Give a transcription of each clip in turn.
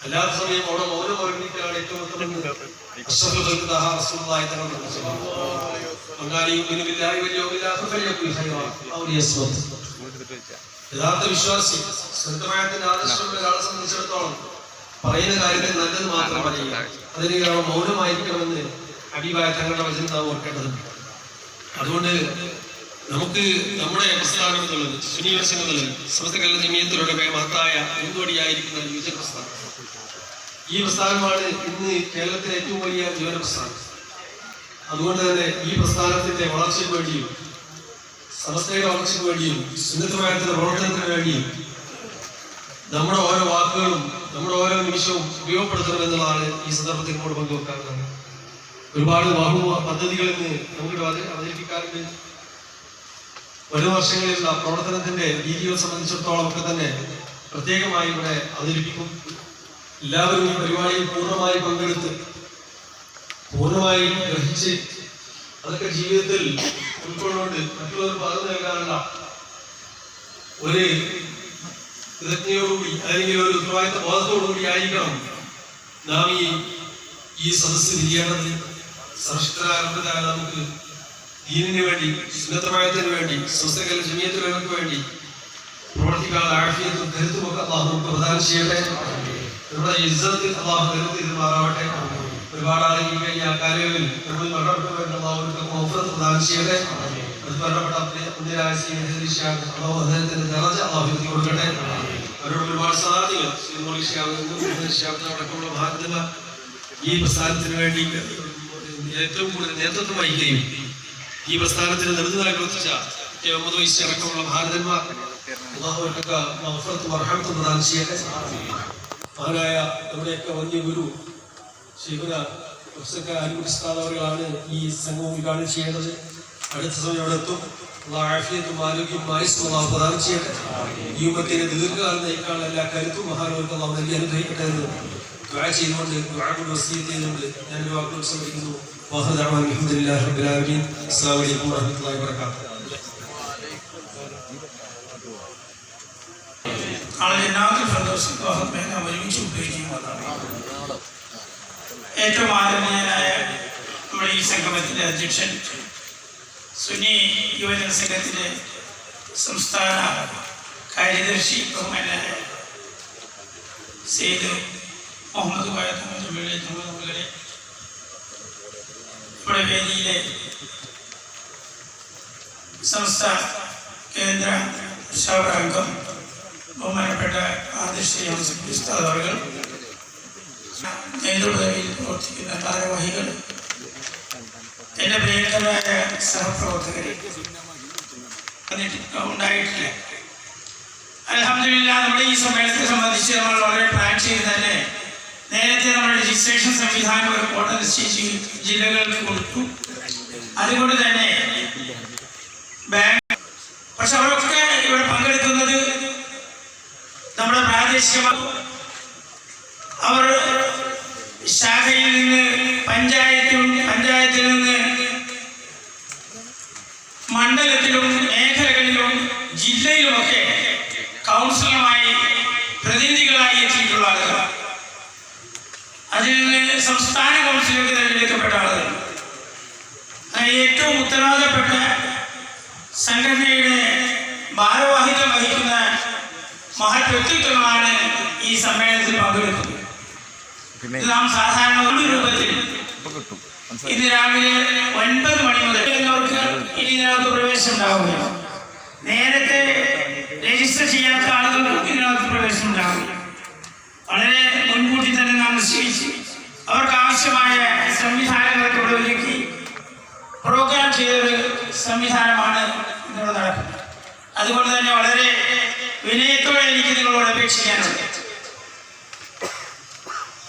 അല്ലാത്ത സമയം അവിടെ മൗനം ഒരുമിച്ചാണ് ഏറ്റവും യഥാർത്ഥ വിശ്വാസി സ്വന്തമായതിന്റെ ആദർശമുള്ള ഒരാളെ സംബന്ധിച്ചിടത്തോളം പറയുന്ന കാര്യത്തിൽ നല്ലത് മാത്രം പറയുക. അതിന് കാരണം മൗനമായിരിക്കണമെന്ന് ഹബീബായ തങ്ങളുടെ വചനം നാം ഓർക്കേണ്ടതുണ്ട്. അതുകൊണ്ട് നമുക്ക് നമ്മുടെ പ്രസ്ഥാനം എന്നുള്ളത് സുന്നിവസം എന്നുള്ളത് സമസ്തകല ജമിയത്തിലൂടെ മഹത്തായ മുൻകോടിയായിരിക്കുന്ന യുവജന പ്രസ്ഥാനം. ഈ പ്രസ്ഥാനമാണ് ഇന്ന് കേരളത്തിലെ ഏറ്റവും വലിയ യുവജന പ്രസ്ഥാനം. അതുകൊണ്ട് തന്നെ ഈ പ്രസ്ഥാനത്തിന്റെ വളർച്ചയ്ക്ക് വേണ്ടിയും സമസ്തയുടെ വളർച്ചയ്ക്ക് വേണ്ടിയും സുന്നത്തമായത്തിന്റെ പ്രവർത്തനത്തിന് വേണ്ടിയും നമ്മുടെ ഓരോ വാക്കുകളും നമ്മുടെ ഓരോ നിമിഷവും ഉപയോഗപ്പെടുത്തണമെന്നുള്ളതാണ് ഈ സന്ദർഭത്തിൽ കൂടെ പങ്കുവെക്കാറുള്ളത്. ഒരുപാട് പദ്ധതികൾ ഇന്ന് നമുക്ക് അവതരിപ്പിക്കാറുണ്ട്. വരും വർഷങ്ങളിലുള്ള പ്രവർത്തനത്തിന്റെ രീതികളെ സംബന്ധിച്ചിടത്തോളം ഒക്കെ തന്നെ പ്രത്യേകമായി ഇവിടെ അവതരിപ്പിക്കും. എല്ലാവരും ഈ പരിപാടിയിൽ പൂർണ്ണമായി പങ്കെടുത്ത് പൂർണ്ണമായി ഗ്രഹിച്ച് അതൊക്കെ ജീവിതത്തിൽ ഉൾക്കൊണ്ടുകൊണ്ട് മറ്റുള്ളവർ പകർന്നു നൽകാനുള്ള ഒരു കൃതജ്ഞയോടുകൂടി അല്ലെങ്കിൽ ഒരു ഉത്തരവാദിത്ത ബോധത്തോടുകൂടി ആയിരിക്കണം നാം ഈ സദസ്സ് ചെയ്യേണ്ടത്. സർവശക്തനായ നമുക്ക് ദീനിന് വേണ്ടി സുന്നത്തമായതിനു വേണ്ടി സമസ്തകല ജമിയത്തുകൾക്ക് വേണ്ടി പ്രവർത്തിക്കാൻ ആഫിയത്തും കരുത്തുമൊക്കെ അല്ലാഹു നമുക്ക് പ്രദാനം ചെയ്യട്ടെ. നമ്മുടെ ഇസ്സത്തിൽ അല്ലാഹു കരുത്തിരുമാറാവട്ടെ. ഒരുപാട് ആളുകൾ കഴിഞ്ഞ ആ കാലയളവിൽ നമ്മൾ മരണപ്പെട്ടവർക്ക് അല്ലാഹു മഗ്ഫിറത്ത് പ്രദാനം ചെയ്യട്ടെ. അത് മരണപ്പെട്ട പുണ്യരായ അദ്ദേഹത്തിന്റെ ദറജ അല്ലാഹു ഉയർത്തി കൊടുക്കട്ടെ. അവരോട് ഒരുപാട് സാധ്യതകൾ അടക്കമുള്ള ഭാരതന്മാർ ഈ പ്രസ്ഥാനത്തിന് വേണ്ടി ഏറ്റവും കൂടുതൽ നേതൃത്വം വഹിക്കുകയും ഈ പ്രസ്ഥാനത്തിന് നേതൃത്വം പ്രവർത്തിച്ച മുഹമ്മദ് വൈസ് അടക്കമുള്ള ഭാരതന്മാർ അല്ലാഹുവർക്കൊക്കെ മഗ്ഫിറത്തും റഹ്മത്തും പ്രദാനം ചെയ്യട്ടെ. മഹാനായ നമ്മുടെയൊക്കെ വലിയ ഗുരു ശൈഖുന പ്രൊഫസർ അരിമുൽ ഉസ്താദ് അവர்களാണ് ഈ സംഘം ഉദ്ഘാടനം ചെയ്യേണ്ടത്. അടുത്ത സമയം അവിടെ എത്തും. ആഫിയത്തും ആരോഗ്യവും ആയുസ്സും അല്ലാഹു പ്രദാനം ചെയ്യട്ടെ. ഈ ഉമ്മത്തിനെ ദീർഘകാലം നയിക്കാനുള്ള എല്ലാ കരുത്തും മഹാനവർക്ക് അല്ലാഹു നൽകി അനുഗ്രഹിക്കട്ടെ എന്ന് ദുആ ചെയ്തുകൊണ്ട് ദുആ കൊണ്ട് വസിയത്ത് ചെയ്തുകൊണ്ട് ഞാൻ ഒരു വാക്കുകൾ സമർപ്പിക്കുന്നു. അൽഹംദുലില്ലാഹി റബ്ബിൽ ആലമീൻ. അസ്സലാമു അലൈക്കും വറഹ്മത്തുള്ളാഹി വബറകാതുഹു. ഏറ്റവും ആദരണീയനായ നമ്മുടെ ഈ സംഗമത്തിന്റെ അധ്യക്ഷൻ, സുന്നി യുവജന സംഘത്തിന്റെ സംസ്ഥാന കാര്യദർശി ബഹുമാനായ സെയ്ദ് മുഹമ്മദ് കോയ തങ്ങളുടെ നമ്മുടെ വേദിയിലെ സംസ്ഥാന കേന്ദ്ര അംഗം ബഹുമാനപ്പെട്ട ആദർശീയ ഉസ്താദ് അവர்கள், നേതൃപദവിയിൽ പ്രവർത്തിക്കുന്ന ഭാരവാഹികൾ, എൻ്റെ പ്രിയങ്കരായ സഹപ്രവർത്തകർ ഉണ്ടായിട്ടില്ല. അൽഹംദുലില്ലാഹ് നമ്മുടെ ഈ സമ്മേളനത്തെ സംബന്ധിച്ച് നമ്മൾ വളരെ പ്ലാൻ ചെയ്ത് തന്നെ നേരത്തെ നമ്മുടെ രജിസ്ട്രേഷൻ സംവിധാനം ഒരു കോട്ട നിശ്ചയിച്ച് ജില്ലകൾക്ക് കൊടുത്തു. അതുകൊണ്ട് തന്നെ ബാങ്ക് പക്ഷെ അവരൊക്കെ ഇവിടെ പങ്കെടുക്കുന്നത് നമ്മുടെ പ്രാദേശിക അവർ ശാഖയിൽ നിന്ന് പഞ്ചായത്തിൽ നിന്ന് മണ്ഡലത്തിലും മേഖലകളിലും ജില്ലയിലുമൊക്കെ കൗൺസിലറുമായി പ്രതിനിധികളായി എത്തിയിട്ടുള്ള ആളുകൾ, അതിൽ നിന്ന് സംസ്ഥാന കൗൺസിലേക്ക് തിരഞ്ഞെടുക്കപ്പെട്ട ആളുകൾ, ഏറ്റവും ഉത്തരവാദപ്പെട്ട സംഘടനയുടെ ഭാരവാഹിത്വം വഹിക്കുന്ന മഹത് വ്യക്തിത്വങ്ങളാണ് ഈ സമ്മേളനത്തിൽ പങ്കെടുക്കുന്നത്. ഇത് നാം സാധാരണ ഒരു രൂപത്തിൽ ഇത് രാവിലെ 9 മണി മുതൽ ഇനി ഇതിനകത്ത് പ്രവേശനം ഉണ്ടാവുകയാണ്. നേരത്തെ രജിസ്റ്റർ ചെയ്യാത്ത ആളുകൾക്ക് ഇതിനകത്ത് പ്രവേശനം ഉണ്ടാവുക. വളരെ മുൻകൂട്ടി തന്നെ നാം നിശ്ചയിച്ച് അവർക്ക് ആവശ്യമായ സംവിധാനങ്ങളൊക്കെ ഇവിടെ ഒരുക്കി പ്രോഗ്രാം ചെയ്തൊരു സംവിധാനമാണ് ഇവിടെ നടക്കുന്നത്. അതുകൊണ്ട് തന്നെ വളരെ വിനയത്തോടെ എനിക്ക് നിങ്ങളോട് അപേക്ഷിക്കാനുണ്ട്.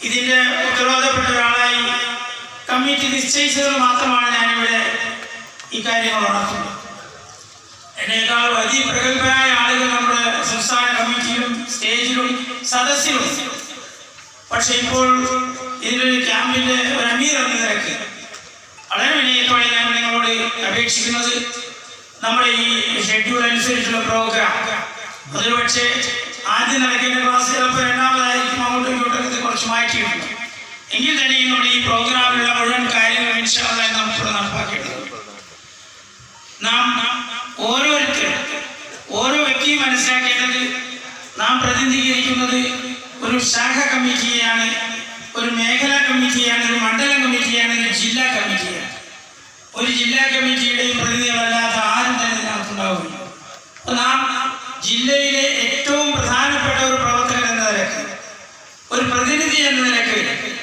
ഇതിന്റെ ഉത്തരവാദപ്പെട്ട ഒരാളായി കമ്മിറ്റി നിശ്ചയിച്ചത് മാത്രമാണ് ഞാനിവിടെ ഈ കാര്യങ്ങൾ ഉണർത്തുന്നത്. എന്നേക്കാൾ വലിയ പ്രഗത്ഭരായ ആളുകൾ നമ്മുടെ സംസ്ഥാന കമ്മിറ്റിയിലും സ്റ്റേജിലും സദസ്സിലും. പക്ഷെ ഇപ്പോൾ ഇതിനൊരു ക്യാമ്പിന്റെ ഒരു അമീർ എന്ന നിരക്ക് വളരെ വിനയത്തോടെ ഞാൻ നിങ്ങളോട് അപേക്ഷിക്കുന്നത്, നമ്മുടെ ഈ ഷെഡ്യൂൾ അനുസരിച്ചുള്ള പ്രോഗ്രാം അതിൽ പക്ഷേ ആദ്യം നടക്കേണ്ട ക്ലാസ് ചിലപ്പോൾ രണ്ടാമതായിരിക്കും, അങ്ങോട്ടും ഇങ്ങോട്ടൊക്കെ കുറച്ച് മാറ്റിയിട്ടുണ്ട്. എങ്കിൽ തന്നെയും നമ്മുടെ ഈ പ്രോഗ്രാമിലുള്ള മുഴുവൻ കാര്യങ്ങളും ഇൻഷാ അല്ലാഹ് നമുക്ക് നടപ്പാക്കേണ്ടത്. നാം ഓരോരുത്തരും ഓരോ വ്യക്തിയും മനസ്സിലാക്കേണ്ടത് നാം പ്രതിനിധീകരിക്കുന്നത് ഒരു ശാഖ കമ്മിറ്റിയെയാണ്, ഒരു മേഖലാ കമ്മിറ്റിയാണ്, ഒരു മണ്ഡലം കമ്മിറ്റിയാണ്, ഒരു ജില്ലാ കമ്മിറ്റിയാണ്. ഒരു ജില്ലാ കമ്മിറ്റിയുടെയും പ്രതിനിധികളല്ലാത്ത ആരും തന്നെ ഇതിനകത്തുണ്ടാവുകയില്ല. അപ്പോൾ നാം ജില്ലയിലെ ഏറ്റവും പ്രധാനപ്പെട്ട ഒരു പ്രവർത്തകൻ എന്ന നിലക്ക്, ഒരു പ്രതിനിധി എന്ന നിലക്ക്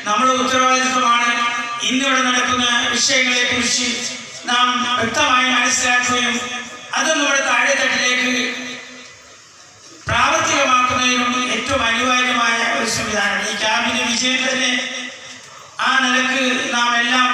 നമ്മുടെ ഉത്തരവാദിത്വമാണ് ഇന്നിവിടെ നടക്കുന്ന വിഷയങ്ങളെ കുറിച്ച് നാം വ്യക്തമായി മനസ്സിലാക്കുകയും അത് നമ്മുടെ താഴെത്തട്ടിലേക്ക് പ്രാവർത്തികമാക്കുന്നതിനും ഏറ്റവും അനിവാര്യമായ ഒരു സംവിധാനമാണ്. ഈ ക്യാമ്പിന്റെ വിജയം തന്നെ ആ നിലക്ക് നാം എല്ലാം